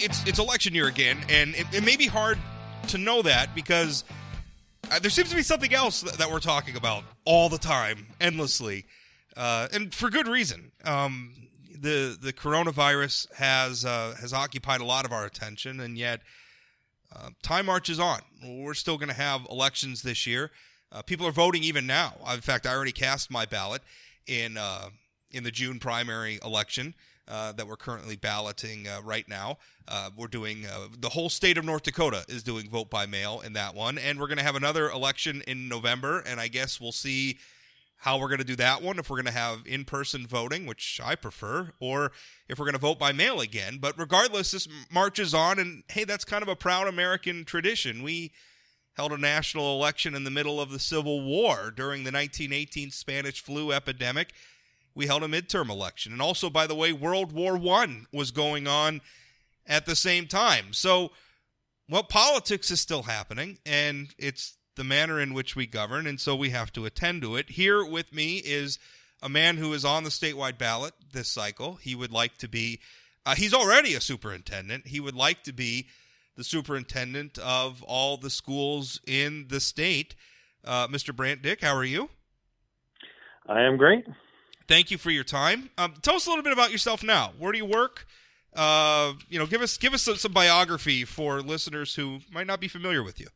it's election year again, and it may be hard to know that because there seems to be something else that we're talking about all the time, endlessly, and for good reason. The coronavirus has occupied a lot of our attention, and yet time marches on. We're still going to have elections this year. People are voting even now. In fact, I already cast my ballot in the June primary election that we're currently balloting right now. We're doing the whole state of North Dakota is doing vote by mail in that one, and we're going to have another election in November, and I guess we'll see how we're going to do that one, if we're going to have in-person voting, which I prefer, or if we're going to vote by mail again. But regardless, this marches on, and hey, that's kind of a proud American tradition. We held a national election in the middle of the Civil War during the 1918 Spanish flu epidemic. We held a midterm election. And also, by the way, World War I was going on at the same time. So, well, politics is still happening, and it's the manner in which we govern, and so we have to attend to it. Here with me is a man who is on the statewide ballot this cycle. He would like to be, he's already a superintendent. He would like to be the superintendent of all the schools in the state. Mr. Brandt Dick, how are you? I am great. Thank you for your time. Tell us a little bit about yourself now. Where do you work? Give us some biography for listeners who might not be familiar with you.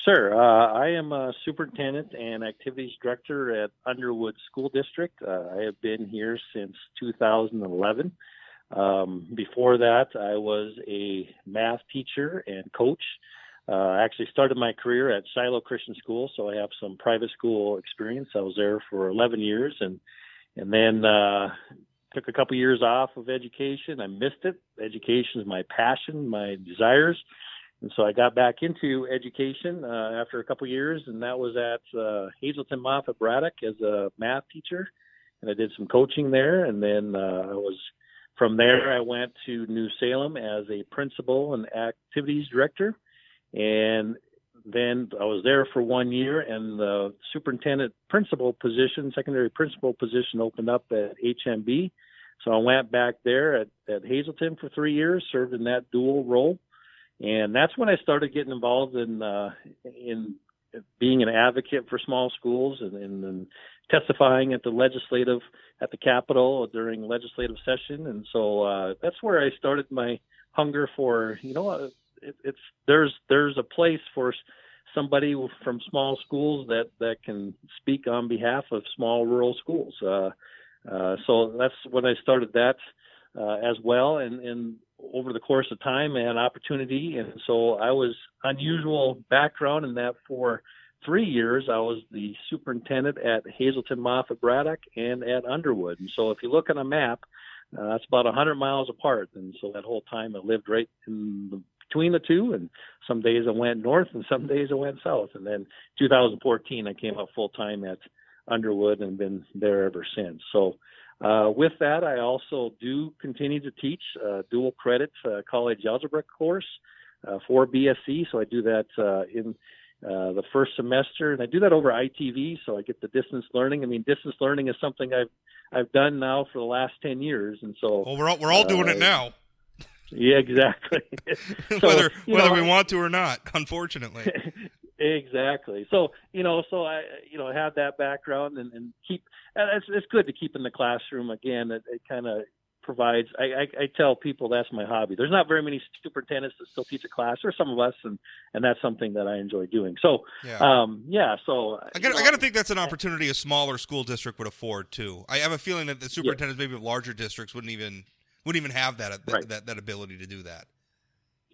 Sure. I am a superintendent and activities director at Underwood School District. I have been here since 2011. Before that, I was a math teacher and coach. I actually started my career at Shiloh Christian School, so I have some private school experience. I was there for 11 years and then took a couple years off of education. I missed it. Education is my passion, my desires. And so I got back into education after a couple years, and that was at Hazelton Moffett Braddock as a math teacher. And I did some coaching there. And then from there, I went to New Salem as a principal and activities director. And then I was there for 1 year, and the superintendent principal position, secondary principal position opened up at HMB. So I went back there at Hazelton for 3 years, served in that dual role. And that's when I started getting involved in being an advocate for small schools and testifying at the Capitol during legislative session. And so that's where I started my hunger for, there's a place for somebody from small schools that can speak on behalf of small rural schools. So that's when I started that as well. And over the course of time, I had an opportunity. And so I was unusual background in that for 3 years, I was the superintendent at Hazelton Moffett Braddock and at Underwood. And so if you look on a map, that's about 100 miles apart. And so that whole time I lived right between the two. And some days I went north and some days I went south. And then 2014, I came up full time at Underwood and been there ever since. So with that, I also do continue to teach dual credit college algebra course for BSc. So I do that in the first semester, and I do that over ITV. So I get the distance learning. I mean, distance learning is something I've done now for the last 10 years, and so we're all doing it now. Yeah, exactly. So, whether we want to or not, unfortunately. Exactly. So I have that background and keep. It's good to keep in the classroom. Again, it kind of provides. I tell people that's my hobby. There's not very many superintendents that still teach a class, or some of us, and that's something that I enjoy doing. So So I got to think that's an opportunity a smaller school district would afford too. I have a feeling that the superintendents maybe of larger districts wouldn't even have that ability to do that.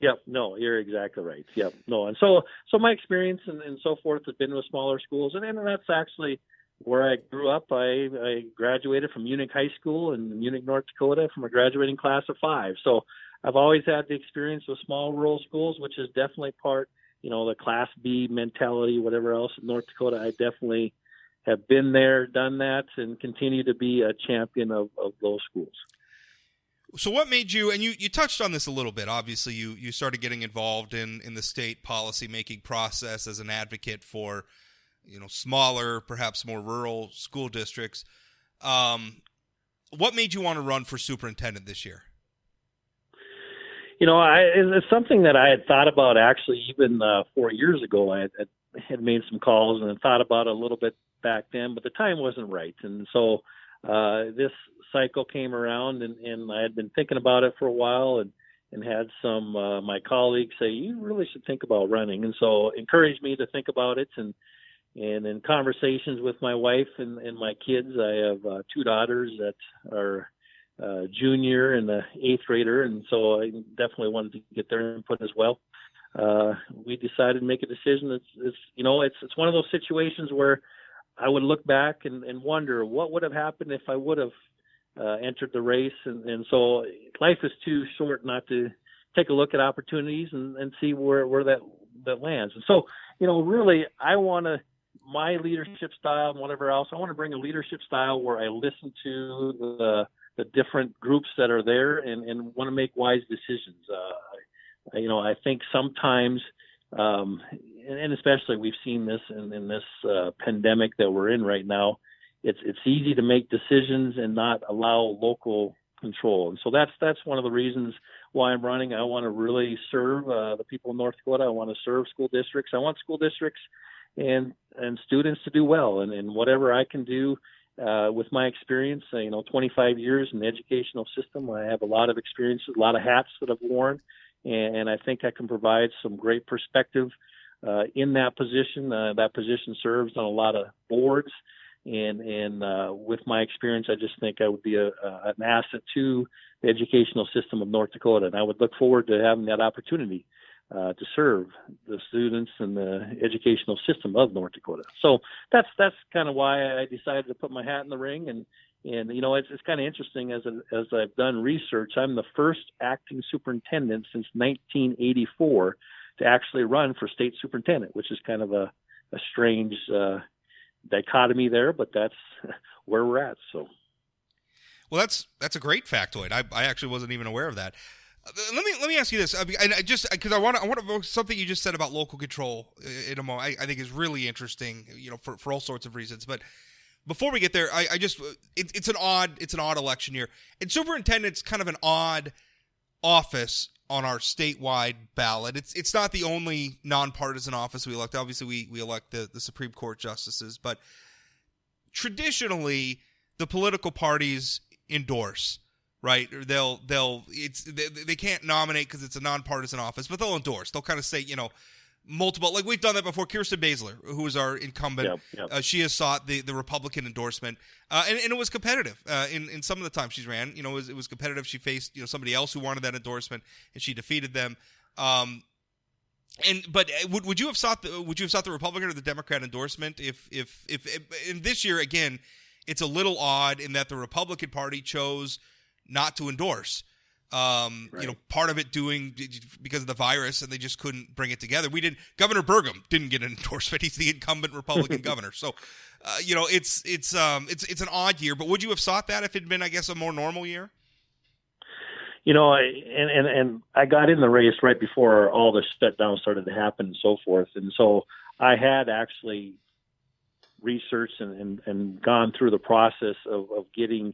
Yep. No, you're exactly right. Yep. No. And so my experience and so forth has been with smaller schools. And that's actually where I grew up. I graduated from Munich High School in Munich, North Dakota from a graduating class of 5. So I've always had the experience with small rural schools, which is definitely part, the Class B mentality, whatever else in North Dakota. I definitely have been there, done that, and continue to be a champion of those schools. So what made you, and you touched on this a little bit, obviously you started getting involved in the state policy-making process as an advocate for, smaller, perhaps more rural school districts. What made you want to run for superintendent this year? It's something that I had thought about actually even 4 years ago. I had made some calls and thought about it a little bit back then, but the time wasn't right. And so this cycle came around, and I had been thinking about it for a while, and had some my colleagues say, you really should think about running. And so encouraged me to think about it. And in conversations with my wife and my kids, I have two daughters that are junior and the eighth grader, and so I definitely wanted to get their input as well. We decided to make a decision. It's one of those situations where I would look back and wonder what would have happened if I would have entered the race, and so life is too short not to take a look at opportunities and see where that lands. And so, really, I want to, my leadership style and whatever else, I want to bring a leadership style where I listen to the different groups that are there and want to make wise decisions. I think sometimes, and especially we've seen this in this pandemic that we're in right now, it's easy to make decisions and not allow local control. And so that's one of the reasons why I'm running. I want to really serve the people of North Dakota. I want to serve school districts. I want school districts and students to do well. And whatever I can do with my experience, 25 years in the educational system, I have a lot of experience, a lot of hats that I've worn. And I think I can provide some great perspective in that position. That position serves on a lot of boards. And with my experience, I just think I would be an asset to the educational system of North Dakota. And I would look forward to having that opportunity to serve the students and the educational system of North Dakota. So that's kind of why I decided to put my hat in the ring. And it's kind of interesting as I've done research. I'm the first acting superintendent since 1984 to actually run for state superintendent, which is kind of a strange dichotomy there, but that's where we're at. So, well, that's a great factoid. I actually wasn't even aware of that. Let me ask you this, and because I want to something you just said about local control in a moment. I think is really interesting, for all sorts of reasons. But before we get there, it's an odd election year, and superintendent's kind of an odd office on our statewide ballot. It's not the only nonpartisan office we elect. Obviously, we elect the Supreme Court justices, but traditionally the political parties endorse. Right? They can't nominate because it's a nonpartisan office, but they'll endorse. They'll kind of say, multiple, like we've done that before. Kirsten Baesler, who is our incumbent, yep. She has sought the Republican endorsement, and it was competitive. In some of the time she's ran, it was competitive. She faced somebody else who wanted that endorsement, and she defeated them. But would you have sought the Republican or the Democrat endorsement if in this year again, it's a little odd in that the Republican Party chose not to endorse, right. Part of it because of the virus, and they just couldn't bring it together. Governor Burgum didn't get an endorsement. He's the incumbent Republican governor. So, it's an odd year. But would you have sought that if it'd been, I guess, a more normal year? And I got in the race right before all the shutdown started to happen and so forth, and so I had actually researched and gone through the process of getting.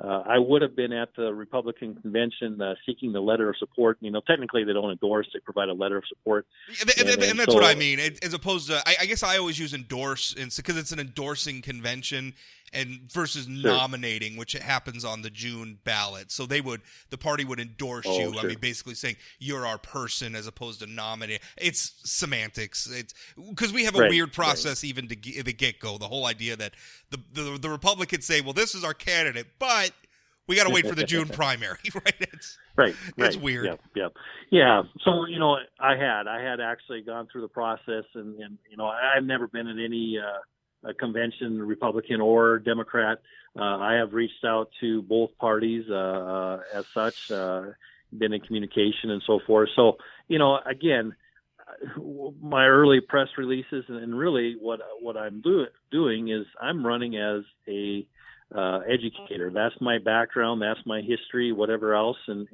I would have been at the Republican convention seeking the letter of support. Technically they don't endorse; they provide a letter of support. And that's what I mean, as opposed to, I guess I always use endorse because it's an endorsing convention, and versus sure. nominating, which happens on the June ballot. So the party would endorse you. Sure. I mean, basically saying you're our person, as opposed to nominate. It's semantics. It's because we have a weird process even to the get-go. The whole idea that the Republicans say, well, this is our candidate, but we got to wait for the June primary, right? It's weird. Yeah. So I had actually gone through the process, and I've never been in any a convention, Republican or Democrat. I have reached out to both parties as such, been in communication and so forth. So, again, my early press releases and really what I'm doing is I'm running as a educator. That's my background. That's my history, whatever else. And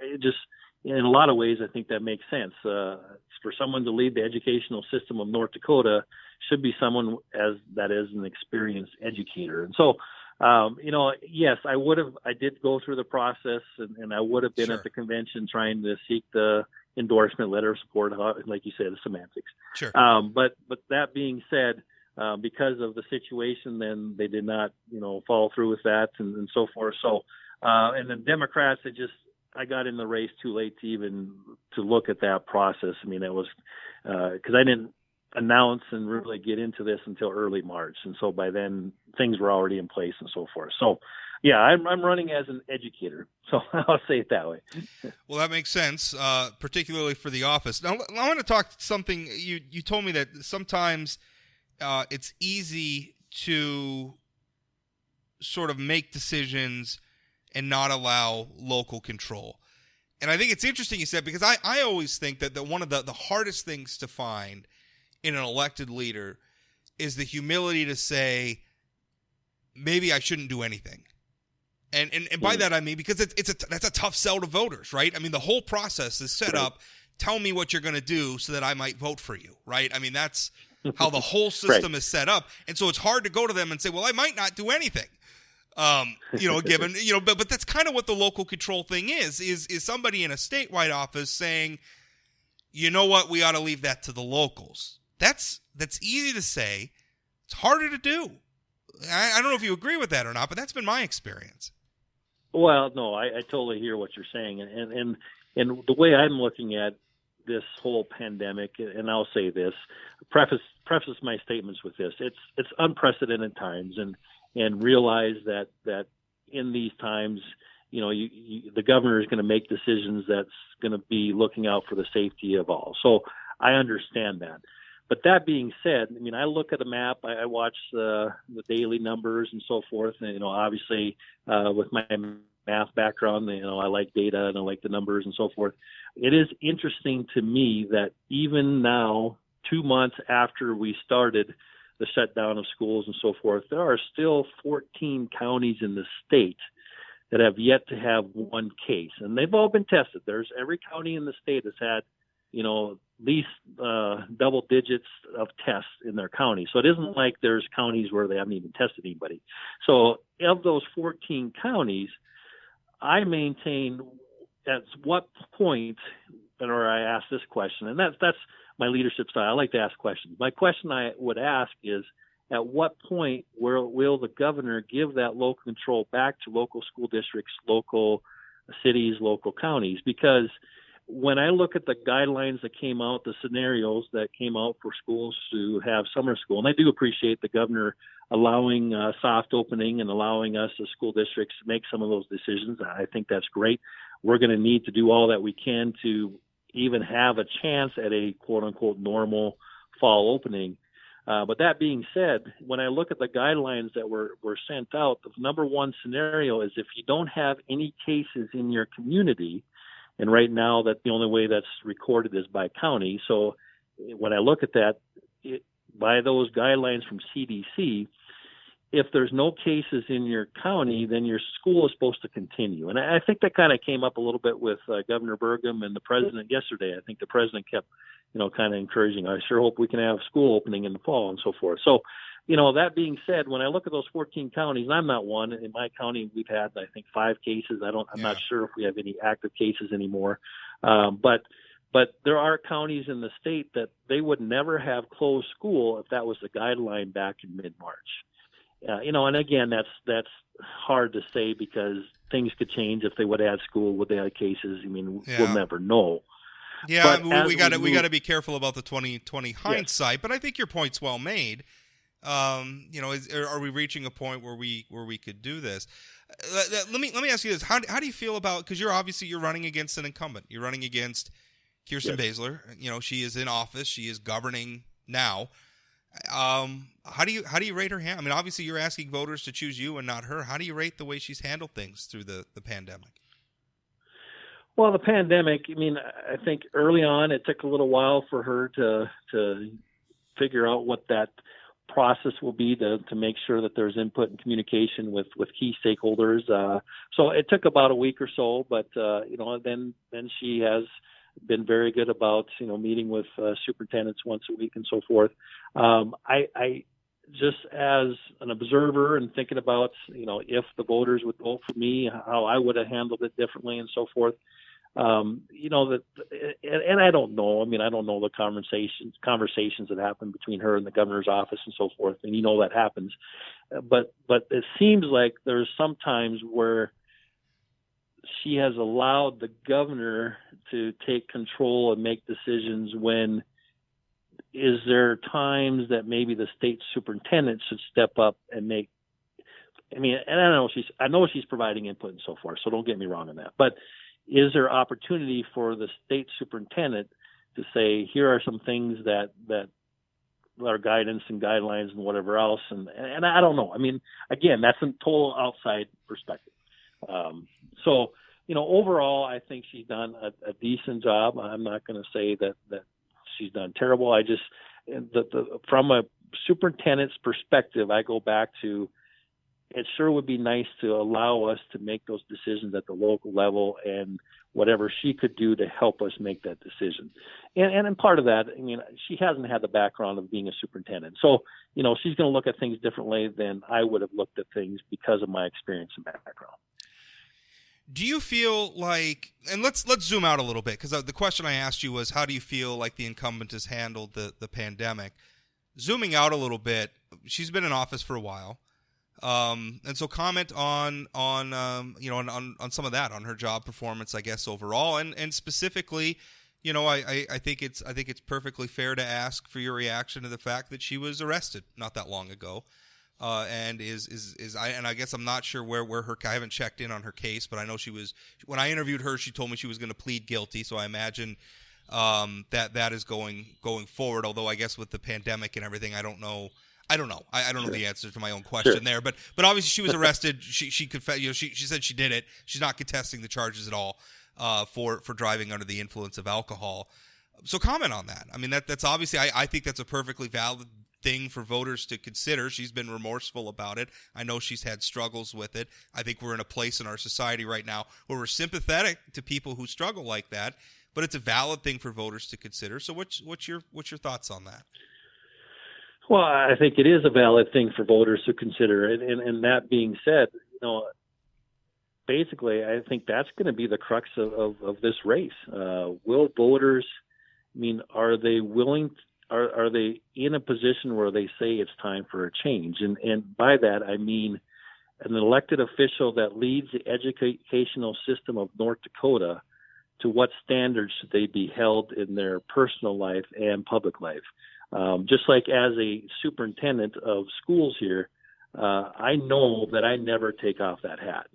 it just, in a lot of ways, I think that makes sense. For someone to lead the educational system of North Dakota should be someone that is an experienced educator. And so Yes, I did go through the process, and I would have been Sure. at the convention trying to seek the endorsement letter of support, like you said, the semantics. Sure. But that being said, because of the situation, then they did not, follow through with that and so forth. So, and the Democrats, I got in the race too late to even to look at that process. I mean, it was because I didn't announce and really get into this until early March, and so by then things were already in place and so forth. So, yeah, I'm running as an educator, so I'll say it that way. Well, that makes sense, particularly for the office. Now, I want to talk something. You told me that sometimes it's easy to sort of make decisions and not allow local control. And I think it's interesting you said, because I always think that one of the hardest things to find in an elected leader is the humility to say, maybe I shouldn't do anything. And by that I mean, because that's a tough sell to voters, right? I mean, the whole process is set up, tell me what you're going to do so that I might vote for you, right? I mean, that's how the whole system is set up. And so it's hard to go to them and say, well, I might not do anything. Given, but that's kind of what the local control thing is somebody in a statewide office saying, you know what, we ought to leave that to the locals. That's easy to say. It's harder to do. I don't know if you agree with that or not, but that's been my experience. Well, no, I totally hear what you're saying. And the way I'm looking at this whole pandemic, and I'll say this, preface my statements with this. It's unprecedented times, and realize that in these times, the governor is going to make decisions that's going to be looking out for the safety of all. So I understand that. But that being said, I mean, I look at a map, I watch the daily numbers and so forth. And, obviously with my math background, I like data and I like the numbers and so forth. It is interesting to me that even now, 2 months after we started the shutdown of schools and so forth, there are still 14 counties in the state that have yet to have one case. And they've all been tested. Every county in the state has had, at least double digits of tests in their county. So it isn't like there's counties where they haven't even tested anybody. So of those 14 counties, I maintain at what point, or I ask this question, and that's my leadership style. I like to ask questions. My question I would ask is, at what point will the governor give that local control back to local school districts, local cities, local counties? Because when I look at the guidelines that came out, the scenarios that came out for schools to have summer school, and I do appreciate the governor allowing soft opening and allowing us as school districts to make some of those decisions. I think that's great. We're going to need to do all that we can to even have a chance at a quote-unquote normal fall opening. But that being said, when I look at the guidelines that were sent out, the number one scenario is if you don't have any cases in your community, and right now that the only way that's recorded is by county. So when I look at that, by those guidelines from CDC, if there's no cases in your county, then your school is supposed to continue. And I think that kind of came up a little bit with Governor Burgum and the president yesterday. I think the president kept, kind of encouraging, I sure hope we can have school opening in the fall and so forth. So, that being said, when I look at those 14 counties, and I'm not one, in my county we've had, I think, 5 cases. I'm not sure if we have any active cases anymore. But there are counties in the state that they would never have closed school if that was the guideline back in mid-March. And again, that's hard to say because things could change if they would add school, would they add cases? I mean, we'll never know. Yeah, we got to be careful about the 2020 hindsight, yes. But I think your point's well made. Are we reaching a point where we could do this? Let me ask you this: How do you feel about, because you're running against an incumbent, you're running against Kirsten Baesler. She is in office, she is governing now. How do you rate her hand? I mean, obviously you're asking voters to choose you and not her. How do you rate the way she's handled things through the pandemic? Well, the pandemic, I mean, I think early on it took a little while for her to figure out what that process will be to make sure that there's input and communication with key stakeholders. So it took about a week or so, but then she has been very good about meeting with superintendents once a week and so forth. just as an observer and thinking about, if the voters would vote for me, how I would have handled it differently and so forth. And I don't know. I mean, I don't know the conversations that happen between her and the governor's office and so forth. And that happens. But it seems like there's some times where she has allowed the governor to take control and make decisions when is there times that maybe the state superintendent should step up and make, and I know she's providing input and so forth, so don't get me wrong on that. But is there opportunity for the state superintendent to say, here are some things that are guidance and guidelines and whatever else? And I don't know. I mean, again, that's a total outside perspective. Overall, I think she's done a decent job. I'm not going to say that she's done terrible. I just, from a superintendent's perspective, I go back to, it sure would be nice to allow us to make those decisions at the local level and whatever she could do to help us make that decision. And part of that, she hasn't had the background of being a superintendent. So, she's going to look at things differently than I would have looked at things because of my experience and background. Do you feel like, and let's zoom out a little bit, because the question I asked you was, how do you feel like the incumbent has handled the pandemic? Zooming out a little bit, she's been in office for a while. And so comment on some of that, on her job performance, I guess, overall, and specifically, I think it's perfectly fair to ask for your reaction to the fact that she was arrested not that long ago, and I guess I'm not sure where her, I haven't checked in on her case, but I know when I interviewed her, she told me she was going to plead guilty, so I imagine that is going forward. Although I guess with the pandemic and everything, I don't know. I don't know the answer to my own question there, but obviously she was arrested. She confessed. She said she did it. She's not contesting the charges at all for driving under the influence of alcohol. So comment on that. I mean, that's obviously I think that's a perfectly valid thing for voters to consider. She's been remorseful about it. I know she's had struggles with it. I think we're in a place in our society right now where we're sympathetic to people who struggle like that, but it's a valid thing for voters to consider. So what's your thoughts on that? Well, I think it is a valid thing for voters to consider. And that being said, basically, I think that's going to be the crux of this race. Will voters, are they willing, are they in a position where they say it's time for a change? And by that, I mean an elected official that leads the educational system of North Dakota, to what standards should they be held in their personal life and public life? Just like as a superintendent of schools here, I know that I never take off that hat.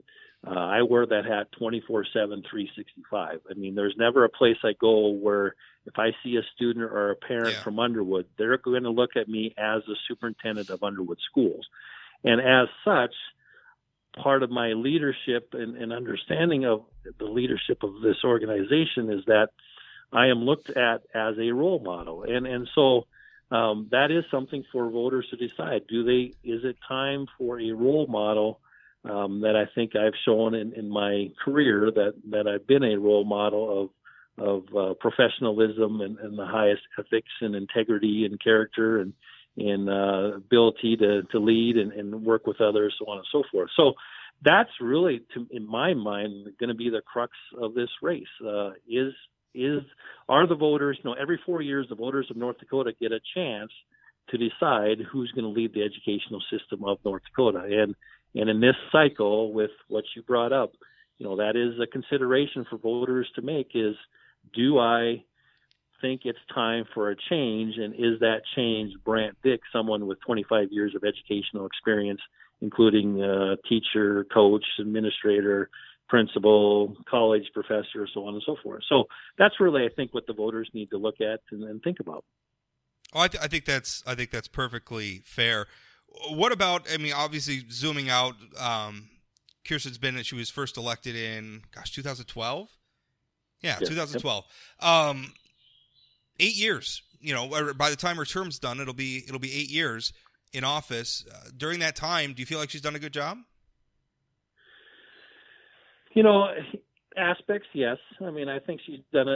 I wear that hat 24/7, 365. There's never a place I go where if I see a student or a parent from Underwood, they're going to look at me as the superintendent of Underwood schools. And as such, part of my leadership and understanding of the leadership of this organization is that I am looked at as a role model. And so that is something for voters to decide. Is it time for a role model that I think I've shown in my career that I've been a role model of professionalism and the highest ethics and integrity and character and ability to lead and work with others, so on and so forth. So that's really, in my mind, going to be the crux of this race. Are the voters, every 4 years, the voters of North Dakota get a chance to decide who's going to lead the educational system of North Dakota. And in this cycle, with what you brought up, that is a consideration for voters to make is, do I think it's time for a change? And is that change Brandt Dick, someone with 25 years of educational experience, including teacher, coach, administrator, principal, college professor, so on and so forth. So that's really, I think, what the voters need to look at and think about. Oh, I think that's perfectly fair. What about, obviously zooming out, Kirsten's she was first elected in, 2012? Yeah, 2012. 8 years, by the time her term's done, it'll be 8 years in office. During that time, do you feel like she's done a good job? aspects, yes. I mean, I think she's done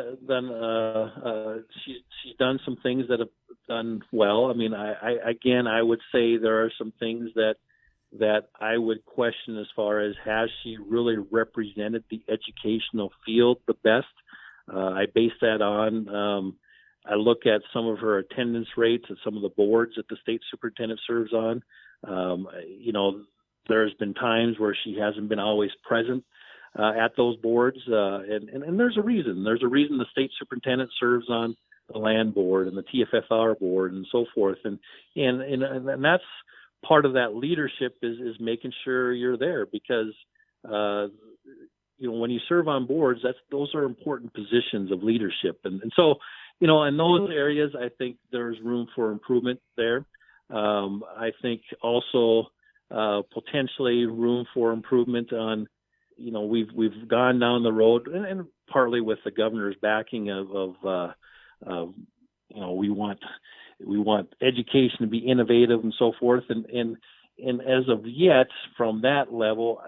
she's done some things that have done well. I mean, I would say there are some things that I would question as far as has she really represented the educational field the best. I base that on I look at some of her attendance rates at some of the boards that the state superintendent serves on. There's been times where she hasn't been always present at those boards, and there's a reason. There's a reason the state superintendent serves on the land board and the TFFR board and so forth, and that's part of that leadership is making sure you're there because when you serve on boards, those are important positions of leadership, and so in those areas, I think there's room for improvement there. I think also potentially room for improvement on, we've gone down the road and partly with the governor's backing of we want education to be innovative and so forth. And as of yet, from that level,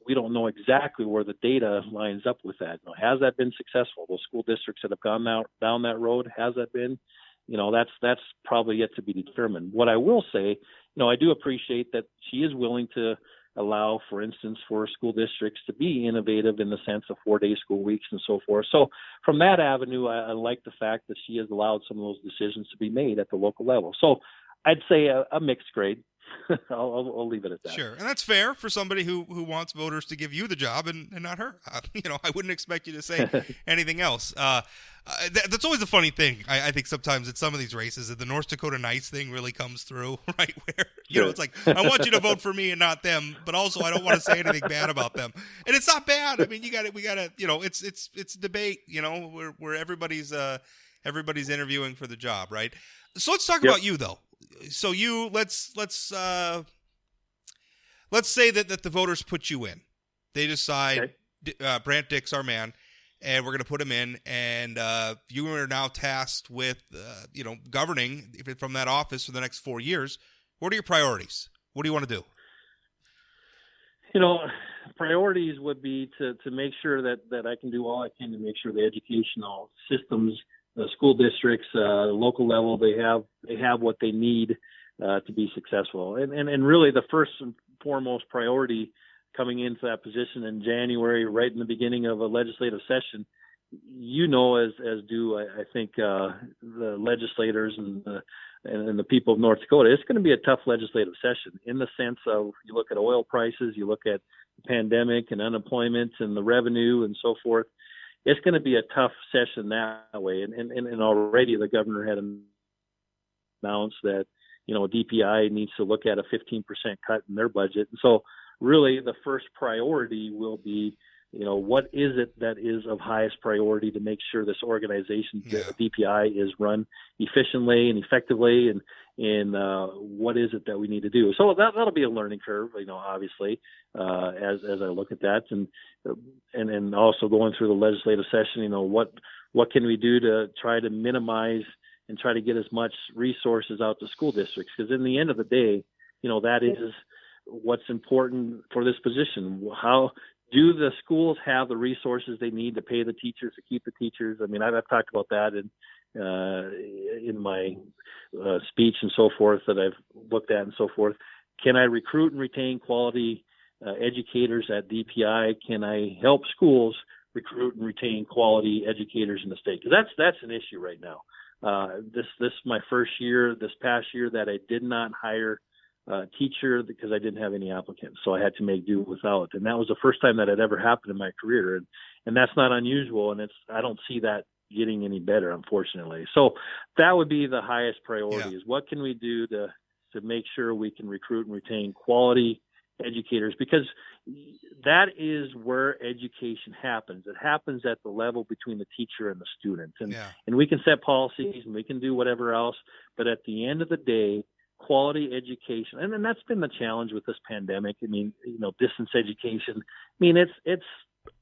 we don't know exactly where the data lines up with that. Has that been successful? Those school districts that have gone down that road, has that been? That's probably yet to be determined. What I will say, I do appreciate that she is willing to allow, for instance, for school districts to be innovative in the sense of 4-day school weeks and so forth. So from that avenue, I like the fact that she has allowed some of those decisions to be made at the local level. So I'd say a mixed grade. I'll leave it at that. Sure, and that's fair for somebody who wants voters to give you the job and not her. I wouldn't expect you to say anything else. That's always a funny thing. I think sometimes in some of these races, that the North Dakota nice thing really comes through, right? Where it's like, I want you to vote for me and not them, but also I don't want to say anything bad about them. And it's not bad. I mean, we got to, it's debate, where everybody's interviewing for the job, right? So let's talk about you though. So let's say that the voters put you in. They decide Brandt Dick's our man, and we're going to put him in. And you are now tasked with governing from that office for the next 4 years. What are your priorities? What do you want to do? Priorities would be to make sure that I can do all I can to make sure the educational systems, the school districts, local level, they have what they need to be successful. And really the first and foremost priority coming into that position in January, right in the beginning of a legislative session, as do I think the legislators and the people of North Dakota, it's going to be a tough legislative session in the sense of you look at oil prices, you look at the pandemic and unemployment and the revenue and so forth. It's going to be a tough session that way. And already the governor had announced that, DPI needs to look at a 15% cut in their budget. And so really the first priority will be, what is it that is of highest priority to make sure this organization, DPI, is run efficiently and effectively, and what is it that we need to do? So that'll be a learning curve, obviously, as I look at that, and also going through the legislative session, what can we do to try to minimize and try to get as much resources out to school districts? Because in the end of the day, that is what's important for this position. How do the schools have the resources they need to pay the teachers, to keep the teachers? I mean, I've talked about that in my speech and so forth that I've looked at and so forth. Can I recruit and retain quality educators at DPI? Can I help schools recruit and retain quality educators in the state? Because that's an issue right now. This is my first year, this past year, that I did not hire teacher because I didn't have any applicants, so I had to make do without. And that was the first time that had ever happened in my career, and that's not unusual. And I don't see that getting any better, unfortunately. So that would be the highest priority: is what can we do to make sure we can recruit and retain quality educators, because that is where education happens. It happens at the level between the teacher and the student, and we can set policies and we can do whatever else, but at the end of the day, quality education, and then that's been the challenge with this pandemic. I mean, distance education. I mean, it's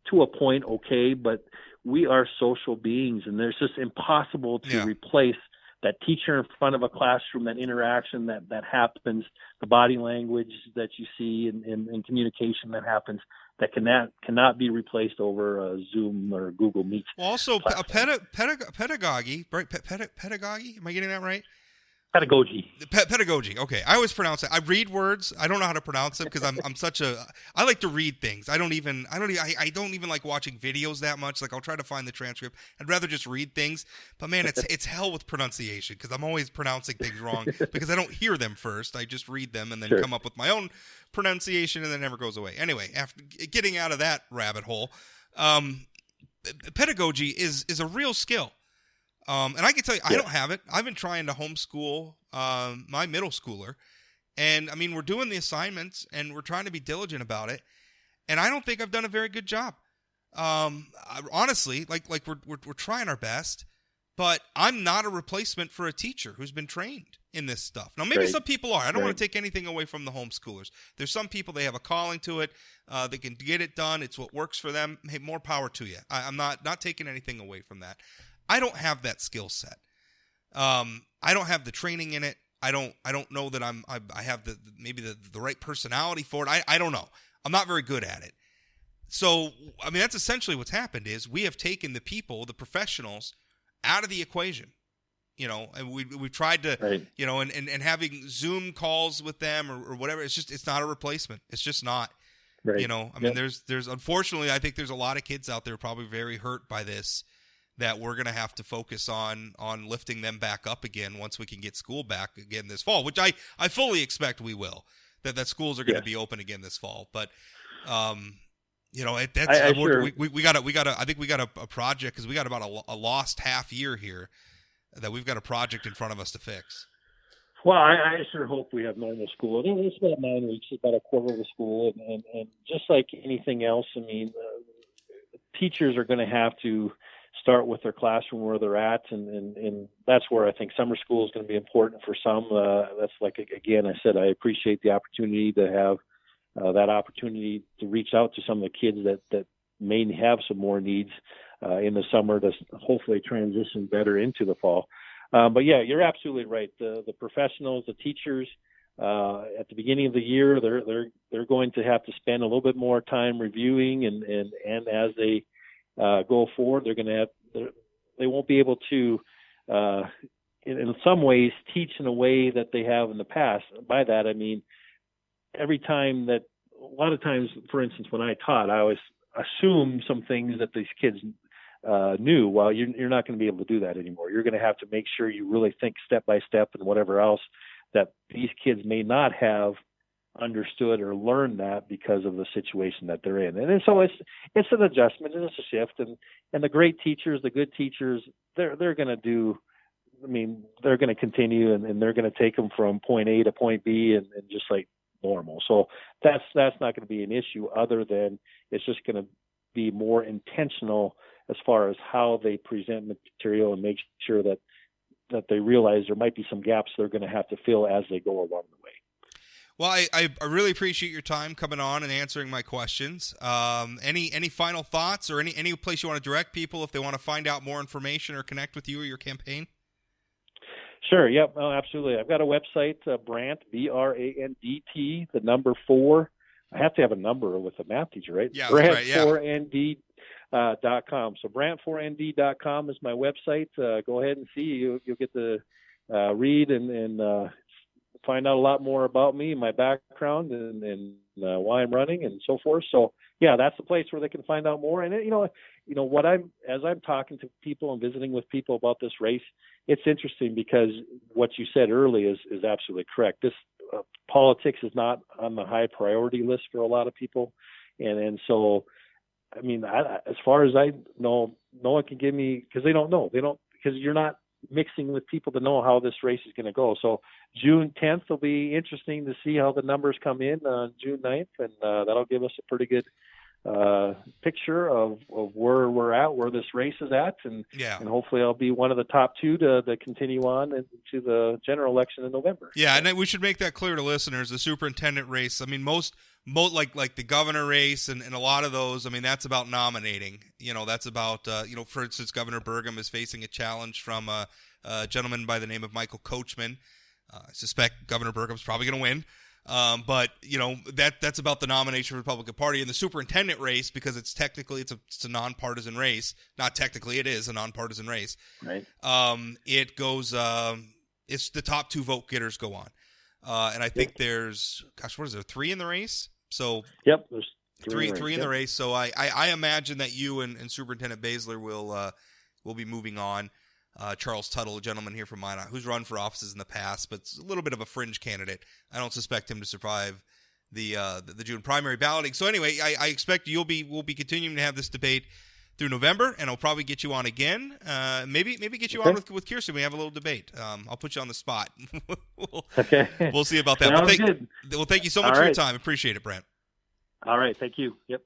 to a point okay, but we are social beings, and there's just impossible to replace that teacher in front of a classroom, that interaction that happens, the body language that you see and communication that happens, that cannot be replaced over Zoom or Google Meet. Well, also pedagogy, right? Pedagogy. Am I getting that right? Pedagogy. Pedagogy. Okay, I always pronounce it. I read words. I don't know how to pronounce them because I'm such a. I like to read things. I don't even like watching videos that much. Like I'll try to find the transcript. I'd rather just read things. But man, it's hell with pronunciation because I'm always pronouncing things wrong because I don't hear them first. I just read them and then come up with my own pronunciation, and then it never goes away. Anyway, after getting out of that rabbit hole, pedagogy is a real skill. And I can tell you, I don't have it. I've been trying to homeschool my middle schooler. And, I mean, we're doing the assignments, and we're trying to be diligent about it. And I don't think I've done a very good job. Honestly, like we're trying our best. But I'm not a replacement for a teacher who's been trained in this stuff. Now, maybe some people are. I don't want to take anything away from the homeschoolers. There's some people, they have a calling to it. They can get it done. It's what works for them. Hey, more power to you. I'm not taking anything away from that. I don't have that skill set. I don't have the training in it. I don't know that I have the right personality for it. I don't know. I'm not very good at it. So, I mean, that's essentially what's happened is we have taken the people, the professionals, out of the equation. You know, and we've tried to, you know, and having Zoom calls with them or whatever. It's not a replacement. It's just not. Right. You know, I mean, there's unfortunately, I think there's a lot of kids out there probably very hurt by this, that we're going to have to focus on lifting them back up again once we can get school back again this fall, which I fully expect we will, that schools are going to be open again this fall. But, you know, we got a project because we got about a lost half year here that we've got a project in front of us to fix. Well, I sure hope we have normal school. It's about 9 weeks, about a quarter of the school. And just like anything else, I mean, teachers are going to have to start with their classroom where they're at, and that's where I think summer school is going to be important for some. That's like, again, I said, I appreciate the opportunity to have that opportunity to reach out to some of the kids that may have some more needs in the summer to hopefully transition better into the fall. But yeah, you're absolutely right. The professionals, the teachers, at the beginning of the year, they're going to have to spend a little bit more time reviewing, and as they go forward, they won't be able to, in some ways, teach in a way that they have in the past. By that, I mean, a lot of times, for instance, when I taught, I always assumed some things that these kids knew. Well, you're not going to be able to do that anymore. You're going to have to make sure you really think step by step and whatever else that these kids may not have understood or learned that because of the situation that they're in. And so it's an adjustment and it's a shift. And the great teachers, the good teachers, they're going to do, I mean, they're going to continue and they're going to take them from point A to point B and just like normal. So that's not going to be an issue, other than it's just going to be more intentional as far as how they present material and make sure that they realize there might be some gaps they're going to have to fill as they go along the way. Well, I really appreciate your time coming on and answering my questions. Any final thoughts or any place you want to direct people if they want to find out more information or connect with you or your campaign? Sure. Yep. Oh, absolutely. I've got a website, Brandt, BRANDT, the number 4. I have to have a number with a math teacher, right? Yeah, that's right. Yeah. Brandt4ND.com. So Brandt4ND.com is my website. Go ahead and see. You'll get to read and find out a lot more about me, my background, and why I'm running, and so forth. So, yeah, that's the place where they can find out more. And as I'm talking to people and visiting with people about this race, it's interesting because what you said early is absolutely correct. This politics is not on the high priority list for a lot of people, and so, I mean, as far as I know, no one can give me, because they don't know. Because you're not mixing with people to know how this race is going to go. So June 10th will be interesting to see how the numbers come in on June 9th, and that'll give us a pretty good picture of where we're at, where this race is at, and hopefully I'll be one of the top 2 to continue on into the general election in November. Yeah, and we should make that clear to listeners. The superintendent race, I mean, most like the governor race and a lot of those, I mean, that's about nominating. You know, that's about, for instance, Governor Burgum is facing a challenge from a gentleman by the name of Michael Coachman. I suspect Governor Burgum's probably going to win. But, that's about the nomination for the Republican Party. And the superintendent race, because it's a nonpartisan race. Not technically, it is a nonpartisan race. Right. It goes it's the top 2 vote getters go on. And I think there's, what is there, 3 in the race? So yep, there's three in the race. So I imagine that you and Superintendent Baesler will be moving on. Charles Tuttle, a gentleman here from Minot, who's run for offices in the past, but a little bit of a fringe candidate. I don't suspect him to survive the June primary balloting. So anyway, I expect we'll be continuing to have this debate through November, and I'll probably get you on again. Maybe get you on with Kirsten. We have a little debate. I'll put you on the spot. We'll see about that. Well, thank you so much for your time. Appreciate it, Brandt. All right. Thank you. Yep.